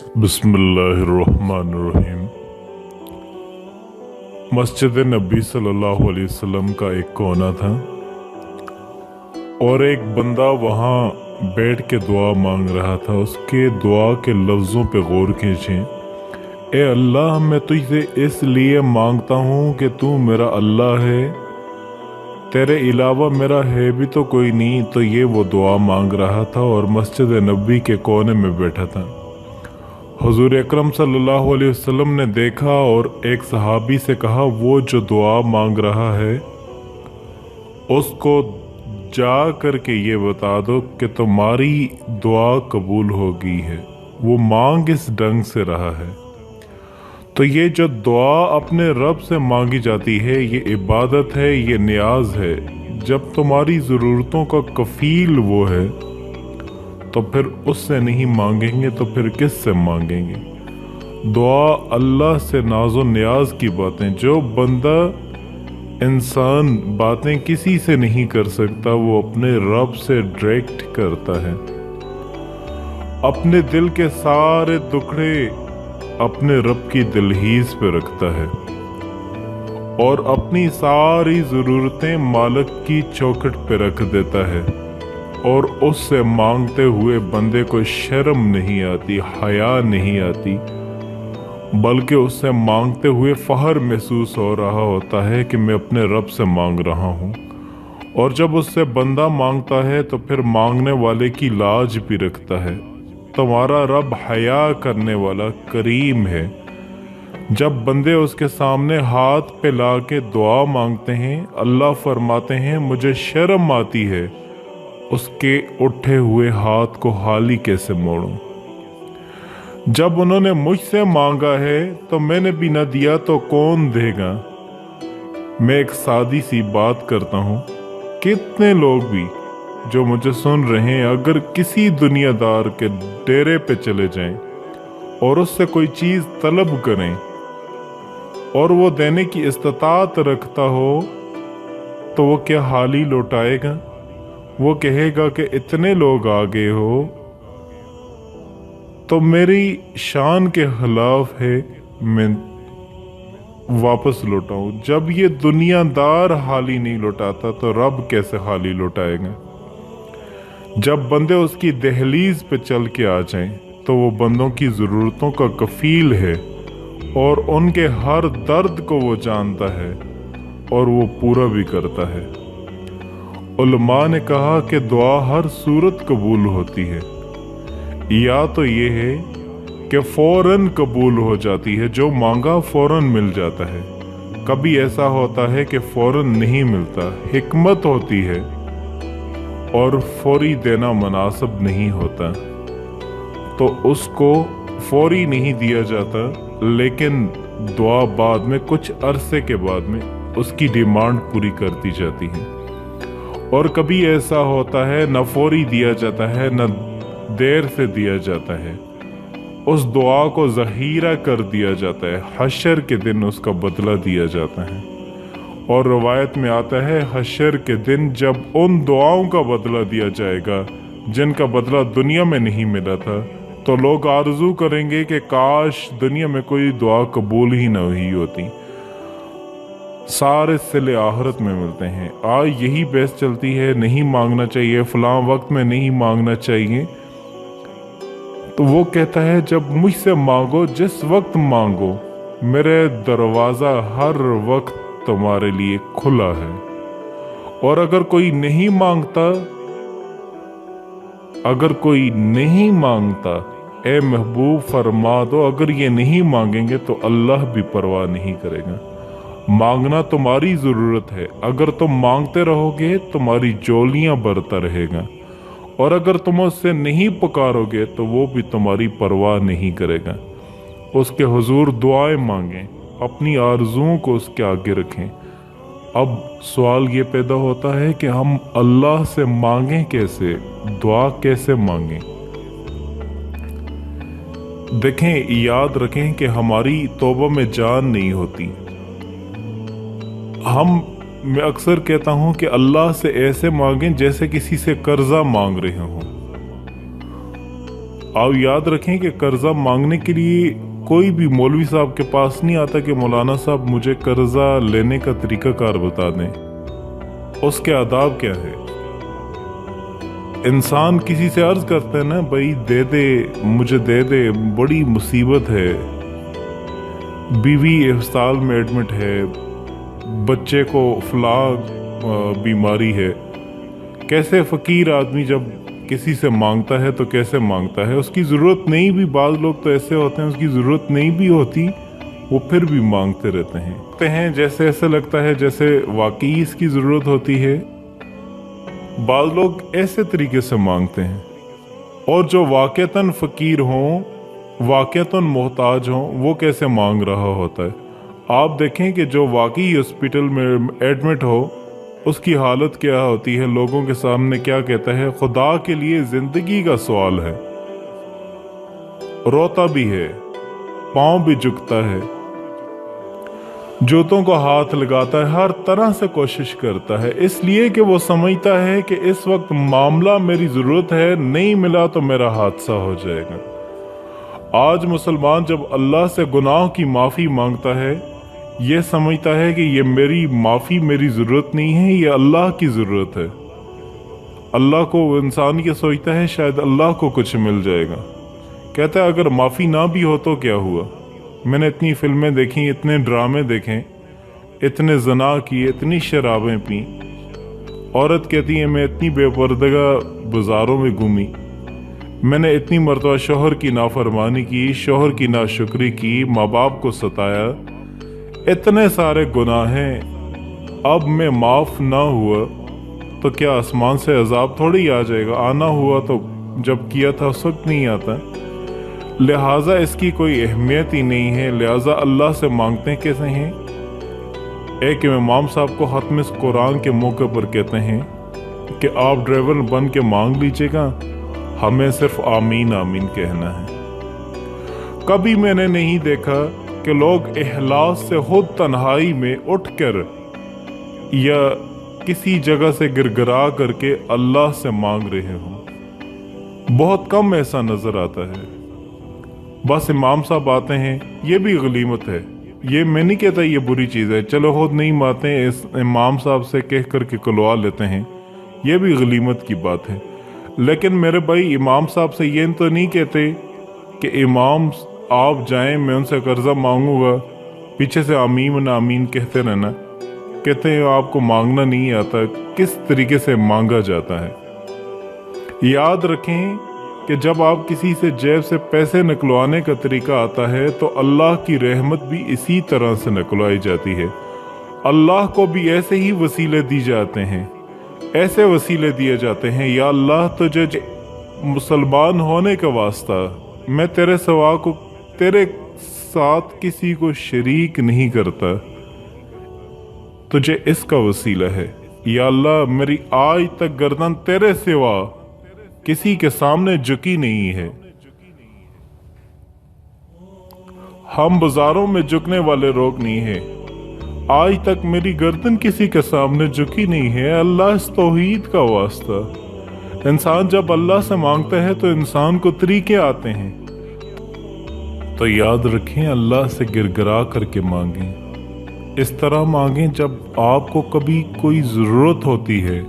बिस्मिल्लाहिर्रहमानिर्रहीम। मस्जिद नबी सल्लल्लाहु अलैहि वसल्लम का एक कोना था और एक बंदा वहाँ बैठ के दुआ मांग रहा था। उसके दुआ के लफ्ज़ों पे गौर कीजिए। ए अल्लाह, मैं तुझसे इसलिए मांगता हूँ कि तू मेरा अल्लाह है, तेरे अलावा मेरा है भी तो कोई नहीं। तो ये वो दुआ मांग रहा था और मस्जिद नबी के कोने में बैठा था। हुजूर अकरम सल्लल्लाहु अलैहि वसल्लम ने देखा और एक सहाबी से कहा, वो जो दुआ मांग रहा है उसको जा करके ये बता दो कि तुम्हारी दुआ कबूल हो गई है। वो मांग इस ढंग से रहा है। तो ये जो दुआ अपने रब से मांगी जाती है, ये इबादत है, ये नियाज है। जब तुम्हारी ज़रूरतों का कफील वो है तो फिर उससे नहीं मांगेंगे तो फिर किस से मांगेंगे। दुआ अल्लाह से नाज़ो नियाज की बातें, जो बंदा इंसान बातें किसी से नहीं कर सकता, वो अपने रब से डायरेक्ट करता है। अपने दिल के सारे दुखड़े अपने रब की दिलहीज पे रखता है और अपनी सारी ज़रूरतें मालिक की चौखट पे रख देता है। और उससे मांगते हुए बंदे को शर्म नहीं आती, हया नहीं आती, बल्कि उससे मांगते हुए फख्र महसूस हो रहा होता है कि मैं अपने रब से मांग रहा हूँ। और जब उससे बंदा मांगता है तो फिर मांगने वाले की लाज भी रखता है। तुम्हारा रब हया करने वाला करीम है। जब बंदे उसके सामने हाथ पे ला के दुआ मांगते हैं, अल्लाह फरमाते हैं मुझे शर्म आती है उसके उठे हुए हाथ को खाली कैसे मोड़ूं। जब उन्होंने मुझसे मांगा है तो मैंने भी न दिया तो कौन देगा। मैं एक सादी सी बात करता हूँ, कितने लोग भी जो मुझे सुन रहे हैं, अगर किसी दुनियादार के डेरे पे चले जाएं और उससे कोई चीज़ तलब करें और वो देने की इस्तात रखता हो तो वो क्या हाली लौटाएगा? वो कहेगा कि इतने लोग आ गए हो तो मेरी शान के खिलाफ है, मैं वापस लौटाऊं। जब ये दुनियादार हाली नहीं लौटाता तो रब कैसे हाली लौटाएगा। जब बंदे उसकी दहलीज पे चल के आ जाएं तो वो बंदों की ज़रूरतों का कफील है और उनके हर दर्द को वो जानता है और वो पूरा भी करता है। उलमा ने कहा कि दुआ हर सूरत कबूल होती है। या तो ये है कि फौरन कबूल हो जाती है, जो मांगा फौरन मिल जाता है। कभी ऐसा होता है कि फौरन नहीं मिलता, हिकमत होती है और फौरी देना मुनासिब नहीं होता तो उसको फौरी नहीं दिया जाता, लेकिन दुआ बाद में कुछ अरसे के बाद में उसकी डिमांड पूरी कर दी जाती है। और कभी ऐसा होता है न फौरी दिया जाता है न देर से दिया जाता है, उस दुआ को ज़हीरा कर दिया जाता है। हशर के दिन उसका बदला दिया जाता है। और रवायत में आता है हशर के दिन जब उन दुआओं का बदला दिया जाएगा जिनका बदला दुनिया में नहीं मिला था, तो लोग आरज़ू करेंगे कि काश दुनिया में कोई दुआ कबूल ही न हुई होती। सारे सिले आखिरत में मिलते हैं। आज यही बहस चलती है, नहीं मांगना चाहिए, फलां वक्त में नहीं मांगना चाहिए। तो वो कहता है जब मुझसे मांगो, जिस वक्त मांगो, मेरे दरवाज़ा हर वक्त तुम्हारे लिए खुला है। और अगर कोई नहीं मांगता, ए महबूब फरमा दो, अगर ये नहीं मांगेंगे तो अल्लाह भी परवाह नहीं करेगा। मांगना तुम्हारी ज़रूरत है। अगर तुम मांगते रहोगे तुम्हारी जोलियां भरता रहेगा, और अगर तुम उससे नहीं पुकारोगे तो वो भी तुम्हारी परवाह नहीं करेगा। उसके हुजूर दुआएं मांगें, अपनी आरज़ुओं को उसके आगे रखें। अब सवाल ये पैदा होता है कि हम अल्लाह से मांगें कैसे, दुआ कैसे मांगें। देखें, याद रखें कि हमारी तौबा में जान नहीं होती। मैं अक्सर कहता हूं कि अल्लाह से ऐसे मांगें जैसे किसी से कर्जा मांग रहे हों। आप याद रखें कि कर्जा मांगने के लिए कोई भी मौलवी साहब के पास नहीं आता कि मौलाना साहब मुझे कर्जा लेने का तरीकाकार बता दें। उसके आदाब क्या है? इंसान किसी से अर्ज करता है ना, भाई दे दे, मुझे दे दे, बड़ी मुसीबत है, बीवी अस्पताल में एडमिट है, बच्चे को फला बीमारी है। कैसे फकीर आदमी जब किसी से मांगता है तो कैसे मांगता है, उसकी ज़रूरत नहीं भी, बाज़ लोग तो ऐसे होते हैं उसकी ज़रूरत नहीं भी होती, वो फिर भी मांगते रहते हैं जैसे ऐसे लगता है जैसे वाकई इसकी ज़रूरत होती है। बाज़ लोग ऐसे तरीके से मांगते हैं। और जो वाक़तन फ़कीर हों, वाक़तन मोहताज हों, वो कैसे मांग रहा होता है। आप देखें कि जो वाकई हॉस्पिटल में एडमिट हो उसकी हालत क्या होती है, लोगों के सामने क्या कहता है, खुदा के लिए जिंदगी का सवाल है, रोता भी है, पांव भी झुकता है, जूतों को हाथ लगाता है, हर तरह से कोशिश करता है, इसलिए कि वो समझता है कि इस वक्त मामला मेरी जरूरत है, नहीं मिला तो मेरा हादसा हो जाएगा। आज मुसलमान जब अल्लाह से गुनाह की माफ़ी मांगता है, ये समझता है कि ये मेरी माफ़ी मेरी ज़रूरत नहीं है, ये अल्लाह की ज़रूरत है। अल्लाह को इंसान ये सोचता है शायद अल्लाह को कुछ मिल जाएगा। कहता है अगर माफ़ी ना भी हो तो क्या हुआ। मैंने इतनी फिल्में देखी, इतने ड्रामे देखे, इतने जना किए, इतनी शराबें पी। औरत कहती है मैं इतनी बेपर्दगा बाज़ारों में घूमी, मैंने इतनी मरतबा शोहर की नाफरमानी की, शोहर की नाशुक्री की, माँ बाप को सताया, इतने सारे गुनाह हैं, अब मैं माफ़ ना हुआ तो क्या आसमान से अजाब थोड़ी आ जाएगा। आना हुआ तो जब किया था उस वक्त नहीं आता, लिहाजा इसकी कोई अहमियत ही नहीं है। लिहाजा अल्लाह से मांगते कैसे हैं। एक इमाम साहब को खत्म कुरान के मौके पर कहते हैं कि आप ड्राइवर बन के मांग लीजिएगा, हमें सिर्फ आमीन आमीन कहना है। कभी मैंने नहीं देखा कि लोग इखलास से खुद तन्हाई में उठकर या किसी जगह से गिरगिरा करके अल्लाह से मांग रहे हों। बहुत कम ऐसा नजर आता है। बस इमाम साहब आते हैं, ये भी गनीमत है, ये मैं नहीं कहता ये बुरी चीज़ है, चलो खुद नहीं मानते हैं, इस इमाम साहब से कह करके खुलवा लेते हैं, ये भी गनीमत की बात है। लेकिन मेरे भाई इमाम साहब से ये तो नहीं कहते कि इमाम आप जाएं मैं उनसे कर्जा मांगूंगा, पीछे से आमीन आमीन कहते रहना। कहते हैं आपको मांगना नहीं आता, किस तरीके से मांगा जाता है। याद रखें कि जब आप किसी से जेब से पैसे निकलवाने का तरीका आता है तो अल्लाह की रहमत भी इसी तरह से निकलवाई जाती है। अल्लाह को भी ऐसे ही वसीले दी जाते हैं, ऐसे वसीले दिए जाते हैं, या अल्लाह तुझे मुसलमान होने का वास्ता मैं तेरे सवा को तेरे साथ किसी को शरीक नहीं करता, तुझे इसका वसीला है। या अल्लाह मेरी आज तक गर्दन तेरे सिवा किसी के सामने झुकी नहीं है। हम बाजारों में झुकने वाले लोग नहीं हैं, आज तक मेरी गर्दन किसी के सामने झुकी नहीं है। अल्लाह इस तौहीद का वास्ता। इंसान जब अल्लाह से मांगता है तो इंसान को तरीके आते हैं, तो याद रखें अल्लाह से गिरगिरा करके मांगें। इस तरह मांगें जब आपको कभी कोई ज़रूरत होती है,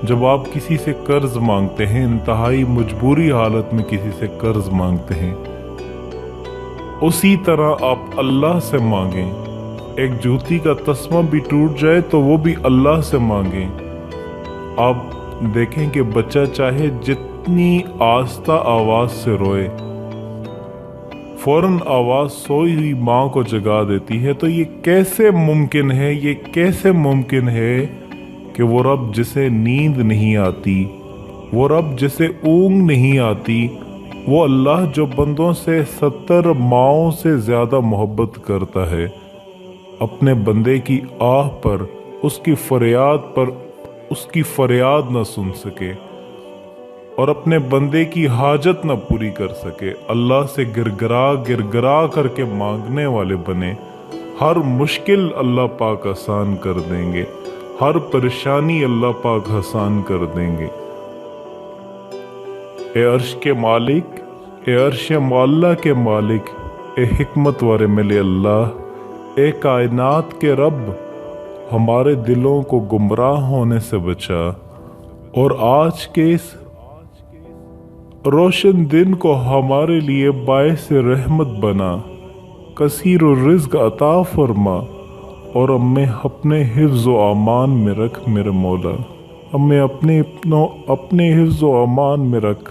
जब आप किसी से कर्ज मांगते हैं, इंतहाई मजबूरी हालत में किसी से कर्ज मांगते हैं, उसी तरह आप अल्लाह से मांगें। एक जूती का तस्मा भी टूट जाए तो वो भी अल्लाह से मांगें। आप देखें कि बच्चा चाहे जितनी आस्था आवाज़ से रोए, फौरन आवाज़ सोई हुई माँ को जगा देती है। तो ये कैसे मुमकिन है, ये कैसे मुमकिन है कि वो रब जिसे नींद नहीं आती, वो रब जिसे ऊँग नहीं आती, वो अल्लाह जो बंदों से 70 माओं से ज़्यादा मोहब्बत करता है, अपने बंदे की आह पर, उसकी फरियाद पर उसकी फरियाद न सुन सके और अपने बंदे की हाजत न पूरी कर सके, अल्लाह से गिरगिरा गिरगिरा करके मांगने वाले बने, हर मुश्किल अल्लाह पाक आसान कर देंगे, हर परेशानी अल्लाह पाक आसान कर देंगे। ए अर्श के मालिक, اے عرش معلیٰ کے مالک، اے حکمت والے ملے اللہ، اے کائنات کے رب، ہمارے دلوں کو گمراہ ہونے سے بچا، اور آج کے اس روشن دن کو ہمارے لیے باعث رحمت بنا، کثیر الرزق عطا فرما، اور ہمیں اپنے حفظ و امان میں رکھ میرے مولا، ہمیں اپنے حفظ و امان میں رکھ۔